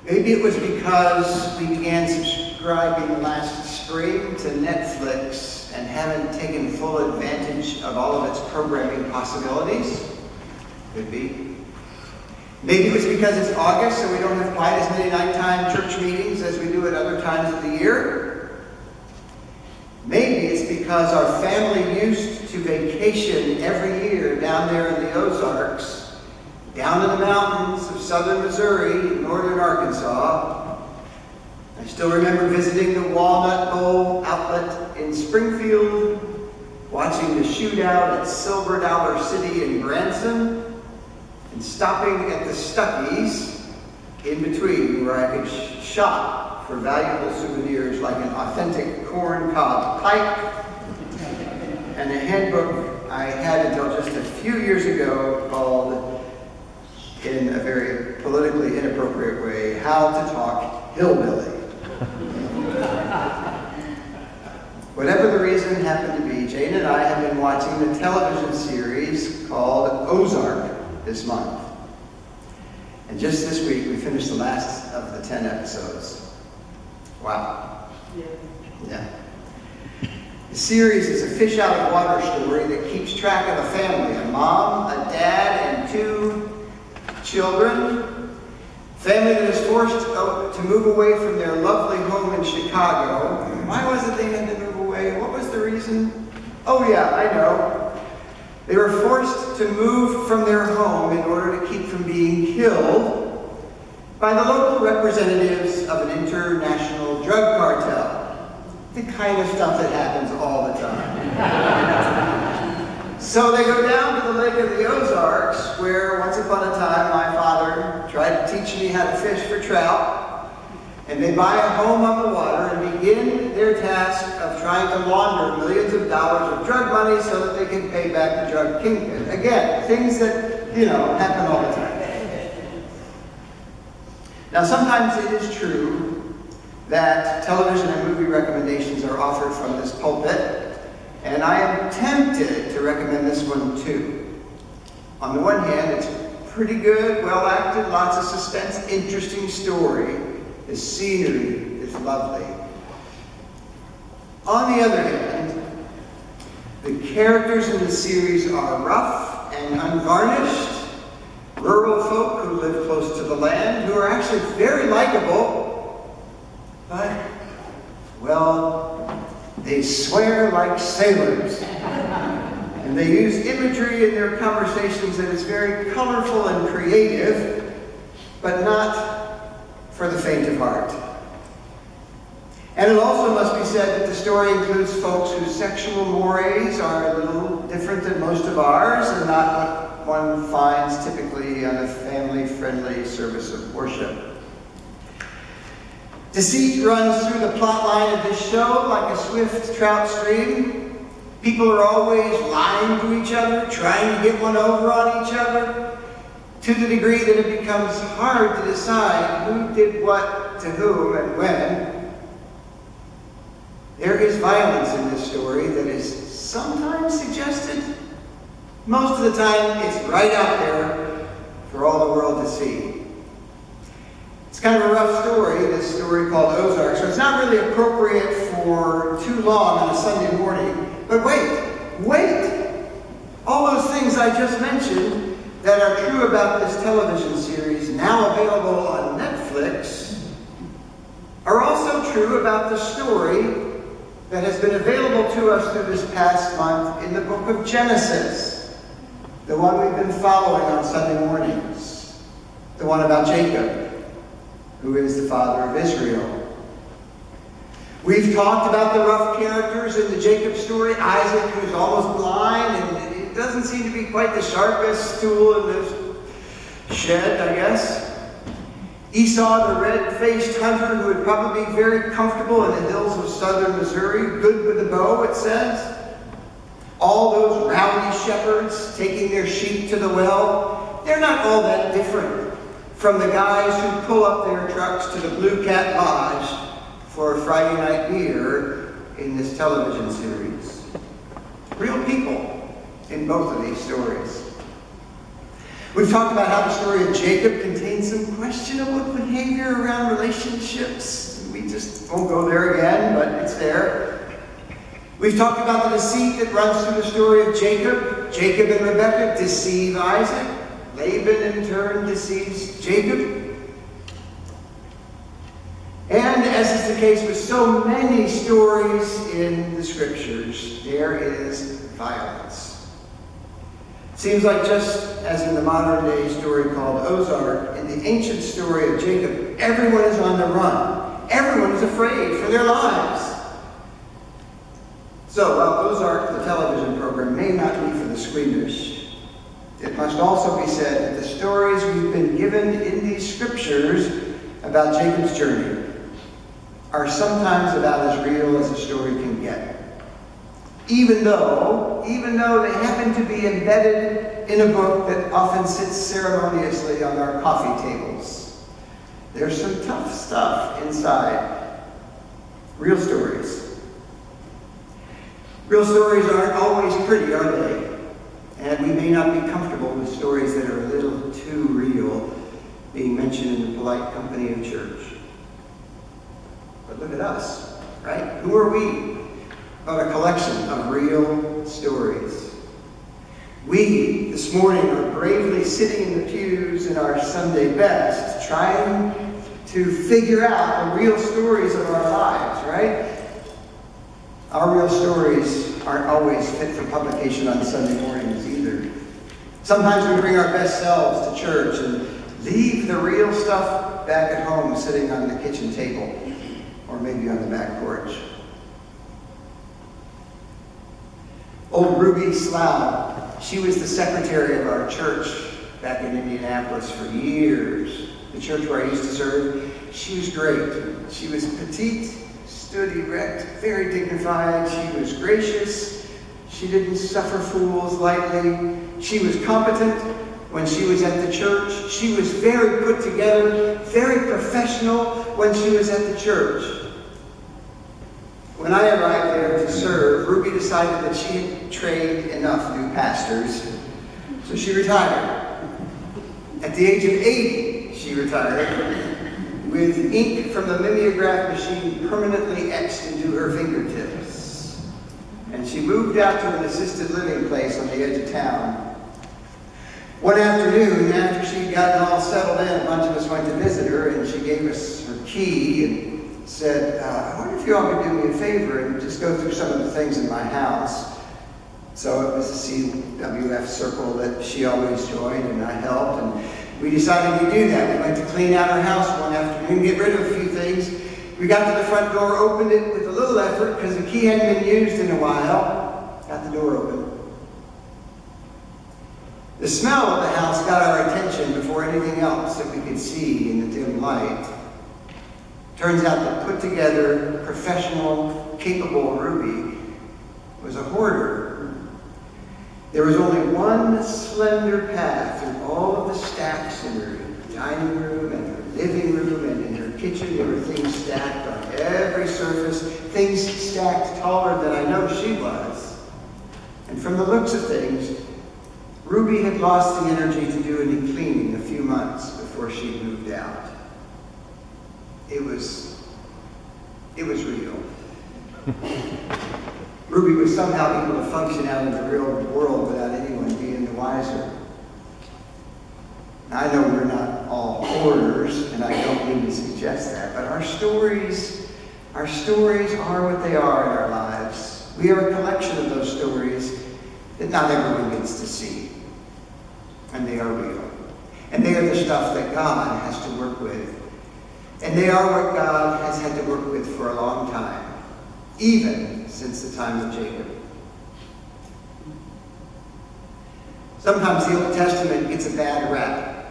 Maybe it was because we began subscribing last spring to Netflix and haven't taken full advantage of all of its programming possibilities. Could be. Maybe it was because it's August, so we don't have quite as many nighttime church meetings as we do at other times of the year. Maybe it's because our family used to vacation every year down there in the Ozarks, down in the mountains of southern Missouri, northern Arkansas. I still remember visiting the Walnut Bowl outlet in Springfield, watching the shootout at Silver Dollar City in Branson, and stopping at the Stuckey's in between where I could shop for valuable souvenirs like an authentic corn cob pipe and a handbook I had until just a few years ago called, in a very politically inappropriate way, How to Talk Hillbilly. Whatever the reason happened to be, Jane and I have been watching the television series called Ozark this month. And just this week, we finished the last of the 10 episodes. Wow. Yeah. The series is a fish out of water story that keeps track of a family, a mom, a dad, and 2 children. Family that is forced to move away from their lovely home in Chicago. Why was it they had to move away? What was the reason? Oh yeah, I know. They were forced to move from their home in order to keep from being killed by the local representatives of an international drug cartel. The kind of stuff that happens all the time. So they go down to the Lake of the Ozarks, where once upon a time my father tried to teach me how to fish for trout. And they buy a home on the water and begin their task of trying to launder millions of dollars of drug money so that they can pay back the drug kingpin. Again, things that, happen all the time. Now, sometimes it is true that television and movie recommendations are offered from this pulpit, and I am tempted to recommend this one too. On the one hand, it's pretty good, well acted, lots of suspense, interesting story. The scenery is lovely. On the other hand, the characters in the series are rough and unvarnished, rural folk who live close to the land, who are actually very likable, but, well, they swear like sailors. And they use imagery in their conversations that is very colorful and creative, but not for the faint of heart. And it also must be said that the story includes folks whose sexual mores are a little different than most of ours and not what one finds typically on a family-friendly service of worship. Deceit runs through the plot line of this show like a swift trout stream. People are always lying to each other, trying to get one over on each other, to the degree that it becomes hard to decide who did what to whom and when. There is violence in this story that is sometimes suggested. Most of the time, it's right out there for all the world to see. It's kind of a rough story, this story called Ozark, so it's not really appropriate for too long on a Sunday morning. But wait! All those things I just mentioned that are true about this television series, now available on Netflix, are also true about the story that has been available to us through this past month in the book of Genesis, the one we've been following on Sunday mornings, the one about Jacob, who is the father of Israel. We've talked about the rough characters in the Jacob story, Isaac, who's almost blind, and it doesn't seem to be quite the sharpest tool in the shed, I guess. Esau, the red-faced hunter who would probably be very comfortable in the hills of southern Missouri, good with a bow, it says. All those rowdy shepherds taking their sheep to the well, they're not all that different from the guys who pull up their trucks to the Blue Cat Lodge for a Friday night beer in this television series. Real people in both of these stories. We've talked about how the story of Jacob contains some questionable behavior around relationships. We just won't go there again, but it's there. We've talked about the deceit that runs through the story of Jacob. Jacob and Rebekah deceive Isaac. Laban in turn deceives Jacob. And as is the case with so many stories in the scriptures, there is violence. Seems like just as in the modern day story called Ozark, in the ancient story of Jacob, everyone is on the run. Everyone is afraid for their lives. So while Ozark, the television program, may not be for the squeamish, it must also be said that the stories we've been given in these scriptures about Jacob's journey are sometimes about as real as a story can get. Even though they happen to be embedded in a book that often sits ceremoniously on our coffee tables. There's some tough stuff inside. Real stories. Real stories aren't always pretty, are they? And we may not be comfortable with stories that are a little too real being mentioned in the polite company of church. But look at us, right? Who are we but a collection of real stories? We, this morning, are bravely sitting in the pews in our Sunday best, trying to figure out the real stories of our lives, right? Our real stories aren't always fit for publication on Sunday mornings either. Sometimes we bring our best selves to church and leave the real stuff back at home sitting on the kitchen table. Or maybe on the back porch. Old Ruby Slough, she was the secretary of our church back in Indianapolis for years. The church where I used to serve. She was great. She was petite, stood erect, very dignified. She was gracious. She didn't suffer fools lightly. She was competent when she was at the church. She was very put together, very professional when she was at the church. When I arrived there to serve, Ruby decided that she had trained enough new pastors, so she retired. At the age of 80, she retired, with ink from the mimeograph machine permanently etched into her fingertips. And she moved out to an assisted living place on the edge of town. One afternoon, after she'd gotten all settled in, a bunch of us went to visit her, and she gave us her key and said, I wonder if you all could do me a favor and just go through some of the things in my house. So it was a CWF circle that she always joined, and I helped, and we decided to do that. We went to clean out her house one afternoon, get rid of a few things. We got to the front door, opened it with a little effort because the key hadn't been used in a while. Got the door open. The smell of the house got our attention before anything else that we could see in the dim light. Turns out that put together, professional, capable Ruby was a hoarder. There was only one slender path through all of the stacks in her dining room and her living room and in her kitchen. There were things stacked on every surface, things stacked taller than I know she was. And from the looks of things, Ruby had lost the energy to do any cleaning a few months before she moved out. It was real. Ruby was somehow able to function out in the real world without anyone being the wiser. Now, I know we're not all hoarders, and I don't mean to suggest that, but our stories are what they are in our lives. We are a collection of those stories that not everyone gets to see. And they are real. And they are the stuff that God has to work with. And they are what God has had to work with for a long time, even since the time of Jacob. Sometimes the Old Testament gets a bad rap.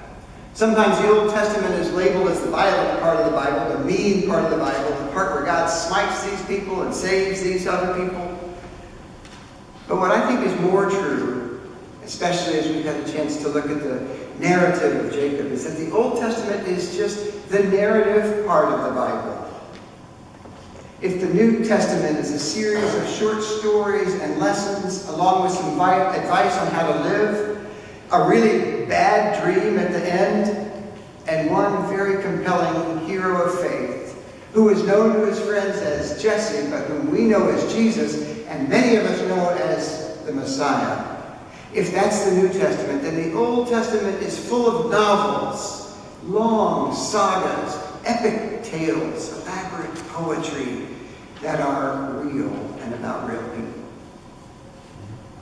Sometimes the Old Testament is labeled as the violent part of the Bible, the mean part of the Bible, the part where God smites these people and saves these other people. But what I think is more true, especially as we've had a chance to look at the narrative of Jacob, is that the Old Testament is just the narrative part of the Bible. If the New Testament is a series of short stories and lessons, along with some advice on how to live, a really bad dream at the end, and one very compelling hero of faith, who is known to his friends as Jesse, but whom we know as Jesus, and many of us know as the Messiah. If that's the New Testament, then the Old Testament is full of novels, long sagas, epic tales, elaborate poetry that are real and about real people.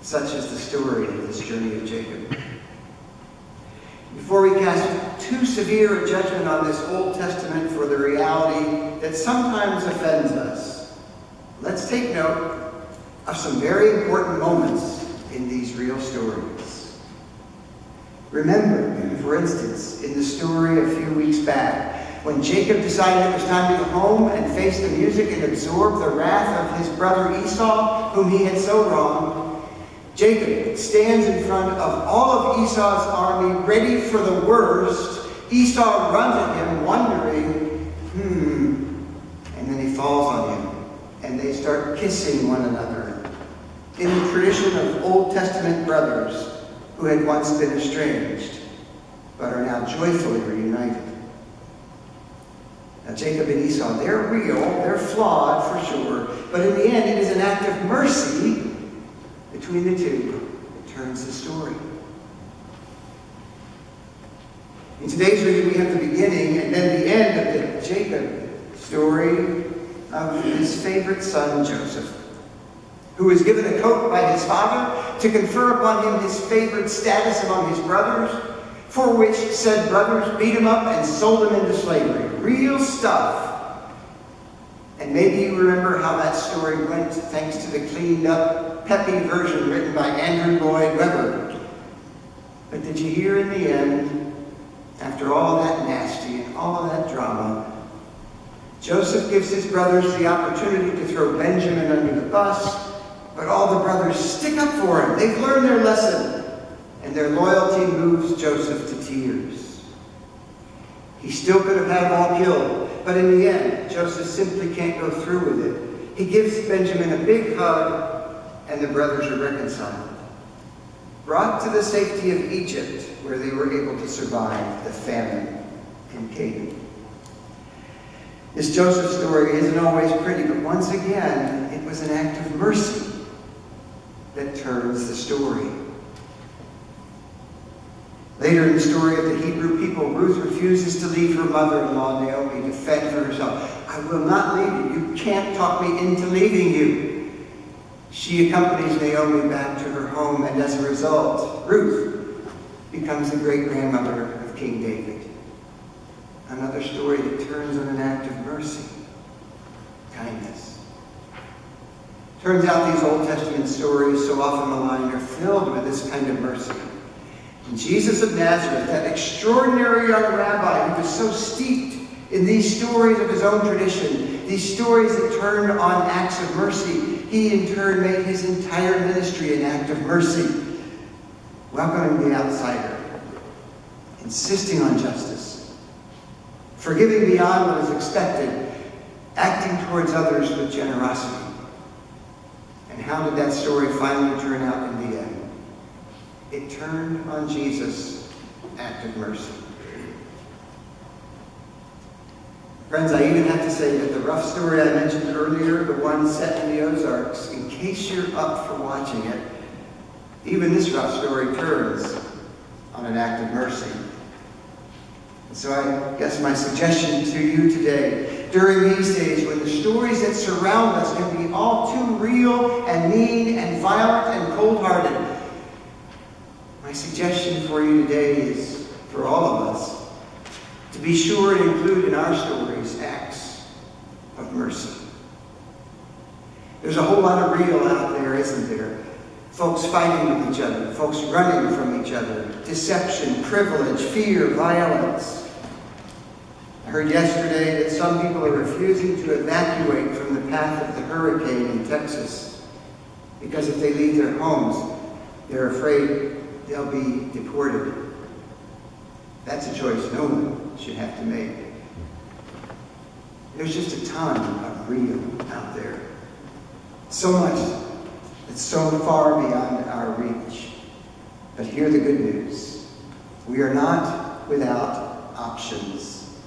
Such is the story of this journey of Jacob. Before we cast too severe a judgment on this Old Testament for the reality that sometimes offends us, let's take note of some very important moments in these real stories. Remember, for instance, in the story a few weeks back, when Jacob decided it was time to go home and face the music and absorb the wrath of his brother Esau, whom he had so wronged, Jacob stands in front of all of Esau's army, ready for the worst. Esau runs at him, wondering, and then he falls on him, and they start kissing one another, in the tradition of Old Testament brothers who had once been estranged, but are now joyfully reunited. Now, Jacob and Esau, they're real, they're flawed for sure, but in the end, it is an act of mercy between the two that turns the story. In today's reading, we have the beginning and then the end of the Jacob story of his favorite son, Joseph, who was given a coat by his father to confer upon him his favorite status among his brothers, for which said brothers beat him up and sold him into slavery. Real stuff. And maybe you remember how that story went thanks to the cleaned up, peppy version written by Andrew Lloyd Webber. But did you hear in the end, after all that nasty and all of that drama, Joseph gives his brothers the opportunity to throw Benjamin under the bus, but all the brothers stick up for him. They've learned their lesson, and their loyalty moves Joseph to tears. He still could have had them all killed, but in the end, Joseph simply can't go through with it. He gives Benjamin a big hug, and the brothers are reconciled, brought to the safety of Egypt, where they were able to survive the famine in Canaan. This Joseph story isn't always pretty, but once again, it was an act of mercy that turns the story. Later in the story of the Hebrew people, Ruth refuses to leave her mother-in-law, Naomi, to fend for herself. I will not leave you. You can't talk me into leaving you. She accompanies Naomi back to her home, and as a result, Ruth becomes the great-grandmother of King David. Another story that turns on an act of mercy, kindness. Turns out these Old Testament stories, so often maligned, are filled with this kind of mercy. And Jesus of Nazareth, that extraordinary young rabbi who was so steeped in these stories of his own tradition, these stories that turned on acts of mercy, he in turn made his entire ministry an act of mercy, welcoming the outsider, insisting on justice, forgiving beyond what is expected, acting towards others with generosity. And how did that story finally turn out in the end? It turned on Jesus' act of mercy. Friends, I even have to say that the rough story I mentioned earlier, the one set in the Ozarks, in case you're up for watching it, even this rough story turns on an act of mercy. And so I guess my suggestion to you today, during these days when the stories that surround us can be all too real and mean and violent and cold-hearted, my suggestion for you today is, for all of us, to be sure and include in our stories acts of mercy. There's a whole lot of real out there, isn't there? Folks fighting with each other, folks running from each other, deception, privilege, fear, violence. I heard yesterday that some people are refusing to evacuate from the path of the hurricane in Texas because if they leave their homes, they're afraid they'll be deported. That's a choice no one should have to make. There's just a ton of real out there. So much that's so far beyond our reach. But hear the good news. We are not without options,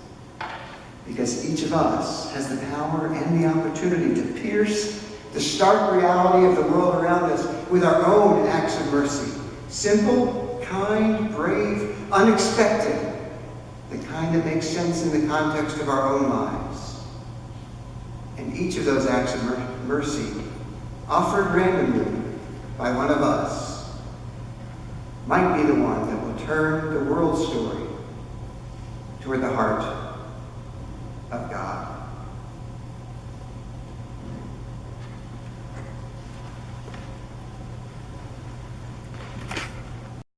because each of us has the power and the opportunity to pierce the stark reality of the world around us with our own acts of mercy. Simple, kind, brave, unexpected, the kind that makes sense in the context of our own lives. And each of those acts of mercy, offered randomly by one of us, might be the one that will turn the world story toward the heart